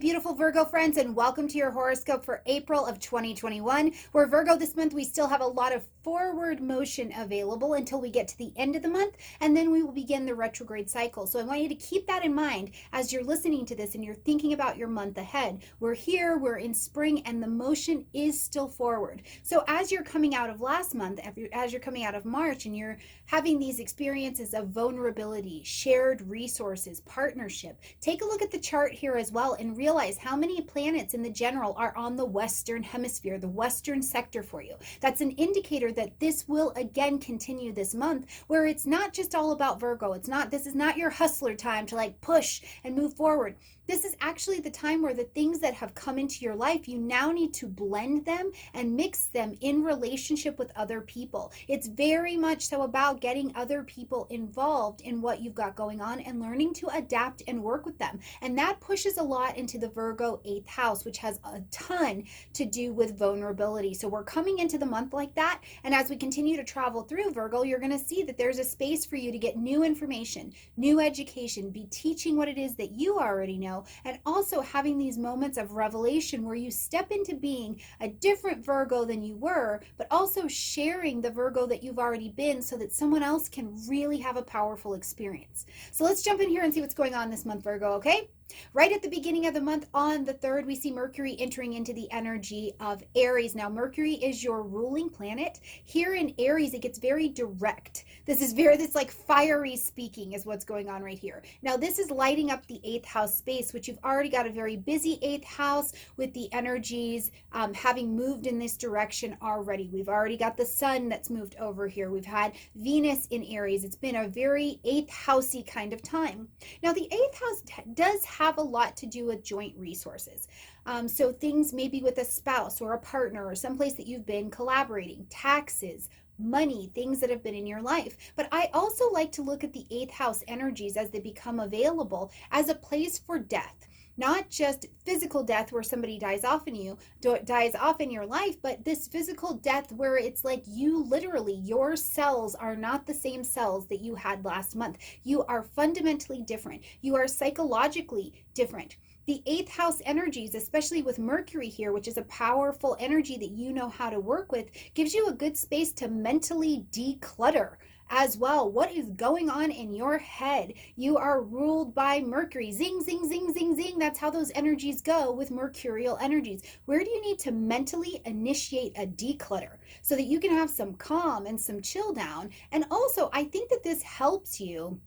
beautiful Virgo friends, and welcome to your horoscope for April of 2021. We're Virgo this month. We still have a lot of forward motion available until we get to the end of the month, and then we will begin the retrograde cycle. So I want you to keep that in mind as you're listening to this and you're thinking about your month ahead. We're here, we're in spring, and the motion is still forward. So as you're coming out of last month, as you're coming out of March, and you're having these experiences of vulnerability, shared resources, partnership, take a look at the chart here as well and realize how many planets in the general are on the Western hemisphere, the Western sector for you. That's an indicator that this will again continue this month, where it's not just all about Virgo. This is not your hustler time to like push and move forward. This is actually the time where the things that have come into your life, you now need to blend them and mix them in relationship with other people. It's very much so about getting other people involved in what you've got going on and learning to adapt and work with them. And that pushes a lot into the Virgo 8th house, which has a ton to do with vulnerability. So we're coming into the month like that. And as we continue to travel through Virgo, you're going to see that there's a space for you to get new information, new education, be teaching what it is that you already know, and also having these moments of revelation where you step into being a different Virgo than you were, but also sharing the Virgo that you've already been so that someone else can really have a powerful experience. So let's jump in here and see what's going on this month, Virgo, okay? Right at the beginning of the month on the 3rd, we see Mercury entering into the energy of Aries. Now, Mercury is your ruling planet. Here in Aries, it gets very direct. This like fiery speaking is what's going on right here. Now, this is lighting up the 8th house space, which you've already got a very busy 8th house with the energies having moved in this direction already. We've already got the sun that's moved over here. We've had Venus in Aries. It's been a very 8th housey kind of time. Now, the 8th house does have a lot to do with joint resources. So things maybe with a spouse or a partner or someplace that you've been collaborating, taxes, money, things that have been in your life. But I also like to look at the 8th house energies as they become available as a place for death. Not just physical death where somebody dies off in your life, but this physical death where it's like you literally, your cells are not the same cells that you had last month. You are fundamentally different. You are psychologically different. The 8th house energies, especially with Mercury here, which is a powerful energy that you know how to work with, gives you a good space to mentally declutter as well. What is going on in your head? You are ruled by Mercury. Zing, zing, zing, zing, zing. That's how those energies go with mercurial energies. Where do you need to mentally initiate a declutter so that you can have some calm and some chill down? And also, I think that this helps you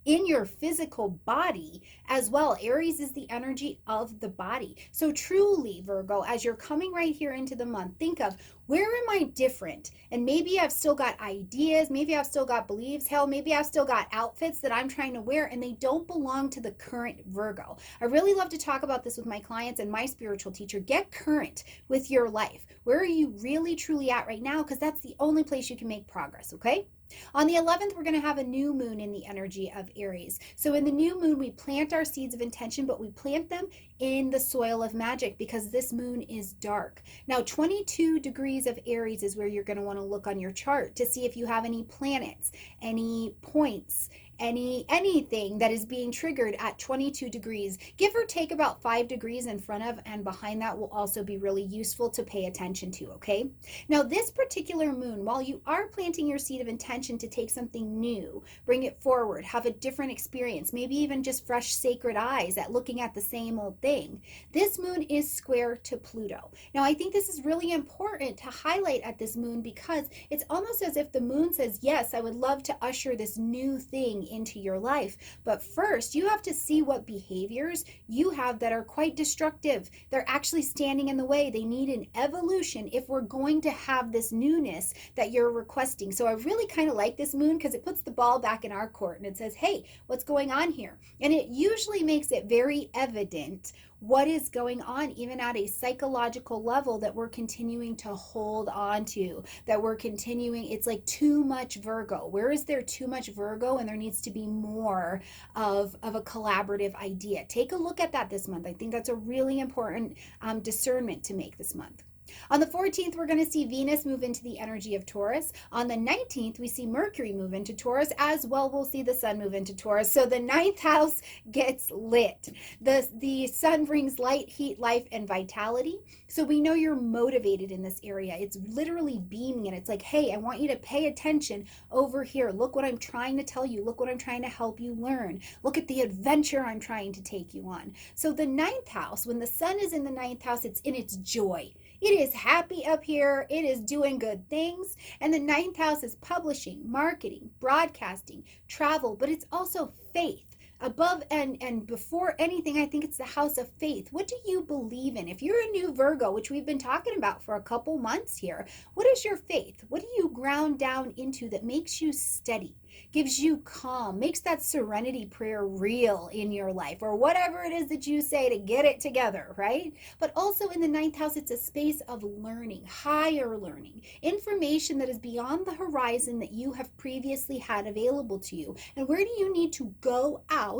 in your physical body as well. Aries is the energy of the body. So truly, Virgo, as you're coming right here into the month, think of, where am I different? And maybe I've still got ideas, maybe I've still got beliefs, hell, maybe I've still got outfits that I'm trying to wear and they don't belong to the current Virgo. I really love to talk about this with my clients and my spiritual teacher. Get current with your life. Where are you really truly at right now? Because that's the only place you can make progress, okay? On the 11th, we're going to have a new moon in the energy of Aries. So in the new moon, we plant our seeds of intention, but we plant them in the soil of magic because this moon is dark. Now, 22 degrees of Aries is where you're going to want to look on your chart to see if you have any planets, any points, anything that is being triggered at 22 degrees. Give or take about 5 degrees in front of and behind that will also be really useful to pay attention to, okay? Now, this particular moon, while you are planting your seed of intention to take something new, bring it forward, have a different experience, maybe even just fresh sacred eyes at looking at the same old thing, this moon is square to Pluto. Now, I think this is really important to highlight at this moon because it's almost as if the moon says, yes, I would love to usher this new thing into your life. But first, you have to see what behaviors you have that are quite destructive. They're actually standing in the way. They need an evolution if we're going to have this newness that you're requesting. So I really kind of like this moon because it puts the ball back in our court and it says, hey, what's going on here? And it usually makes it very evident what is going on, even at a psychological level, that we're continuing to hold on to, that we're continuing. It's like too much Virgo. Where is there too much Virgo and there needs to be more of a collaborative idea? Take a look at that this month. I think that's a really important discernment to make this month. On the 14th, we're going to see Venus move into the energy of Taurus. On the 19th, we see Mercury move into Taurus. As well, we'll see the Sun move into Taurus. So the ninth house gets lit. The Sun brings light, heat, life, and vitality. So we know you're motivated in this area. It's literally beaming, and it's like, hey, I want you to pay attention over here. Look what I'm trying to tell you. Look what I'm trying to help you learn. Look at the adventure I'm trying to take you on. So the ninth house, when the Sun is in the ninth house, it's in its joy. It is happy up here. It is doing good things. And the ninth house is publishing, marketing, broadcasting, travel, but it's also faith. Above and before anything, I think it's the house of faith. What do you believe in? If you're a new Virgo, which we've been talking about for a couple months here, what is your faith? What do you ground down into that makes you steady, gives you calm, makes that serenity prayer real in your life, or whatever it is that you say to get it together, right? But also in the ninth house, it's a space of learning, higher learning, information that is beyond the horizon that you have previously had available to you. And where do you need to go out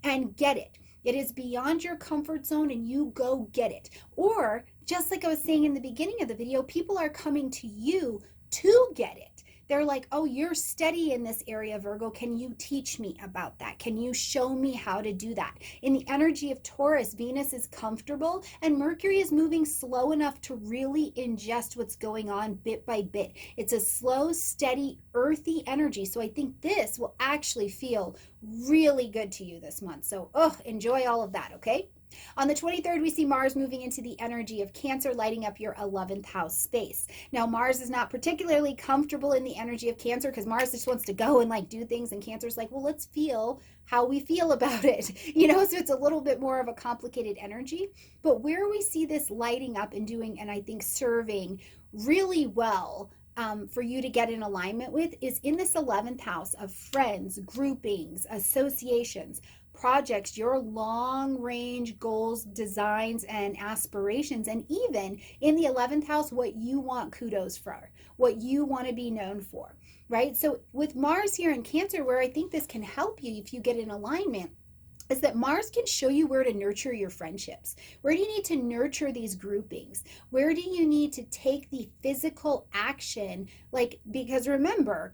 and get it? It is beyond your comfort zone, and you go get it. Or just like I was saying in the beginning of the video, people are coming to you to get it. They're like, oh, you're steady in this area, Virgo. Can you teach me about that? Can you show me how to do that? In the energy of Taurus, Venus is comfortable and Mercury is moving slow enough to really ingest what's going on bit by bit. It's a slow, steady, earthy energy. So I think this will actually feel really good to you this month. So, enjoy all of that, okay? On the 23rd, we see Mars moving into the energy of Cancer, lighting up your 11th house space. Now, Mars is not particularly comfortable in the energy of Cancer because Mars just wants to go and like do things, and Cancer's like, well, let's feel how we feel about it. So it's a little bit more of a complicated energy. But where we see this lighting up and doing, and I think serving really well for you to get in alignment with, is in this 11th house of friends, groupings, associations, projects, your long range goals, designs, and aspirations, and even in the 11th house, what you want kudos for, what you want to be known for, right? So with Mars here in Cancer, where I think this can help you if you get in alignment, is that Mars can show you where to nurture your friendships. Where do you need to nurture these groupings? Where do you need to take the physical action? Because remember,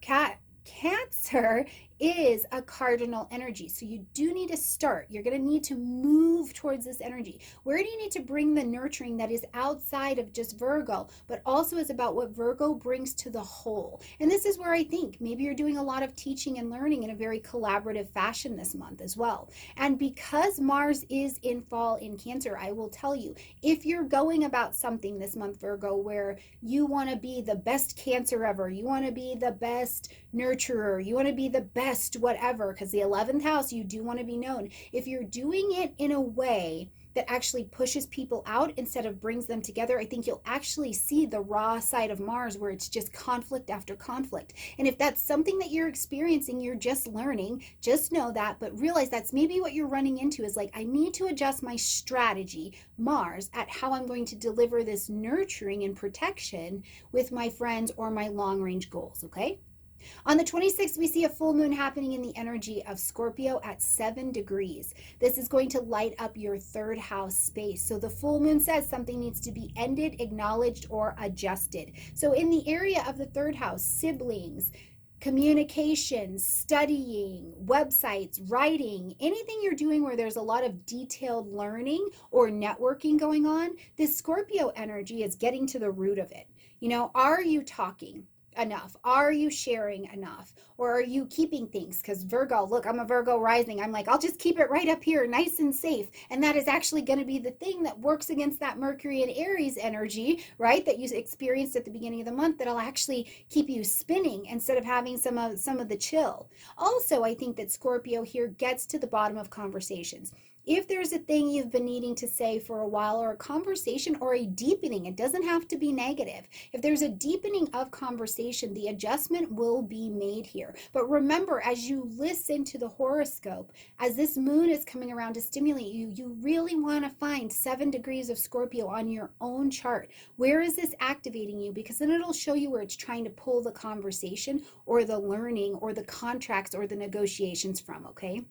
Cancer is a cardinal energy. So you do need to start. You're going to need to move towards this energy. Where do you need to bring the nurturing that is outside of just Virgo, but also is about what Virgo brings to the whole? And this is where I think maybe you're doing a lot of teaching and learning in a very collaborative fashion this month as well. And because Mars is in fall in Cancer, I will tell you, if you're going about something this month, Virgo, where you want to be the best Cancer ever, you want to be the best nurturer, you want to be the best whatever, because the 11th house, you do want to be known. If you're doing it in a way that actually pushes people out instead of brings them together, I think you'll actually see the raw side of Mars where it's just conflict after conflict. And if that's something that you're experiencing, you're just learning, just know that, but realize that's maybe what you're running into is like, I need to adjust my strategy, Mars, at how I'm going to deliver this nurturing and protection with my friends or my long range goals, okay? On the 26th, we see a full moon happening in the energy of Scorpio at 7 degrees. This is going to light up your third house space. So the full moon says something needs to be ended, acknowledged, or adjusted. So in the area of the third house, siblings, communication, studying, websites, writing, anything you're doing where there's a lot of detailed learning or networking going on, this Scorpio energy is getting to the root of it. Are you talking enough? Are you sharing enough? Or are you keeping things? Because Virgo, look, I'm a Virgo rising. I'm like, I'll just keep it right up here, nice and safe. And that is actually going to be the thing that works against that Mercury and Aries energy, right? That you experienced at the beginning of the month, that'll actually keep you spinning instead of having some of the chill. Also, I think that Scorpio here gets to the bottom of conversations. If there's a thing you've been needing to say for a while, or a conversation or a deepening, it doesn't have to be negative. If there's a deepening of conversation, the adjustment will be made here. But remember, as you listen to the horoscope, as this moon is coming around to stimulate you, you really want to find 7 degrees of Scorpio on your own chart. Where is this activating you? Because then it'll show you where it's trying to pull the conversation or the learning or the contracts or the negotiations from, okay?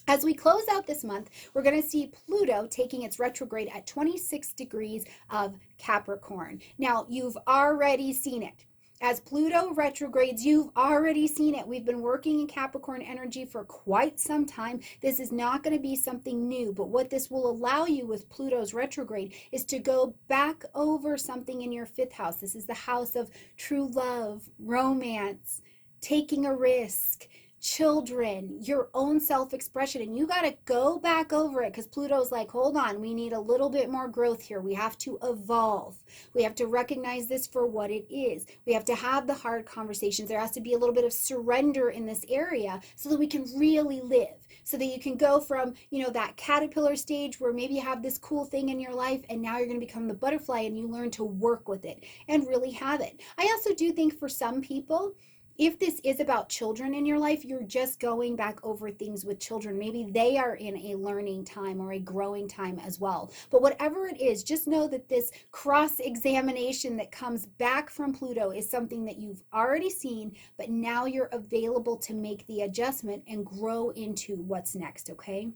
As we close out this month, we're going to see Pluto taking its retrograde at 26 degrees of Capricorn. Now, you've already seen it. As Pluto retrogrades, you've already seen it. We've been working in Capricorn energy for quite some time. This is not going to be something new, but what this will allow you with Pluto's retrograde is to go back over something in your fifth house. This is the house of true love, romance, taking a risk, children, your own self-expression, and you got to go back over it because Pluto's like, hold on, we need a little bit more growth here. We have to evolve. We have to recognize this for what it is. We have to have the hard conversations. There has to be a little bit of surrender in this area so that we can really live, so that you can go from, that caterpillar stage where maybe you have this cool thing in your life and now you're going to become the butterfly and you learn to work with it and really have it. I also do think for some people, if this is about children in your life, you're just going back over things with children. Maybe they are in a learning time or a growing time as well. But whatever it is, just know that this cross-examination that comes back from Pluto is something that you've already seen, but now you're available to make the adjustment and grow into what's next, okay?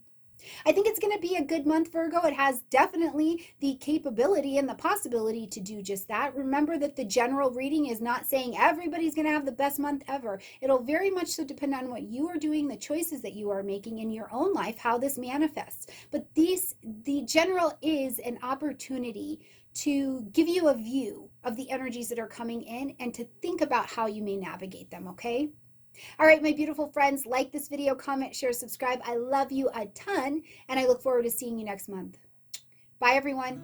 I think it's going to be a good month, Virgo. It has definitely the capability and the possibility to do just that. Remember that the general reading is not saying everybody's going to have the best month ever. It'll very much so depend on what you are doing, the choices that you are making in your own life, how this manifests. But the general is an opportunity to give you a view of the energies that are coming in and to think about how you may navigate them, okay? All right, my beautiful friends, like this video, comment, share, subscribe. I love you a ton, and I look forward to seeing you next month. Bye, everyone.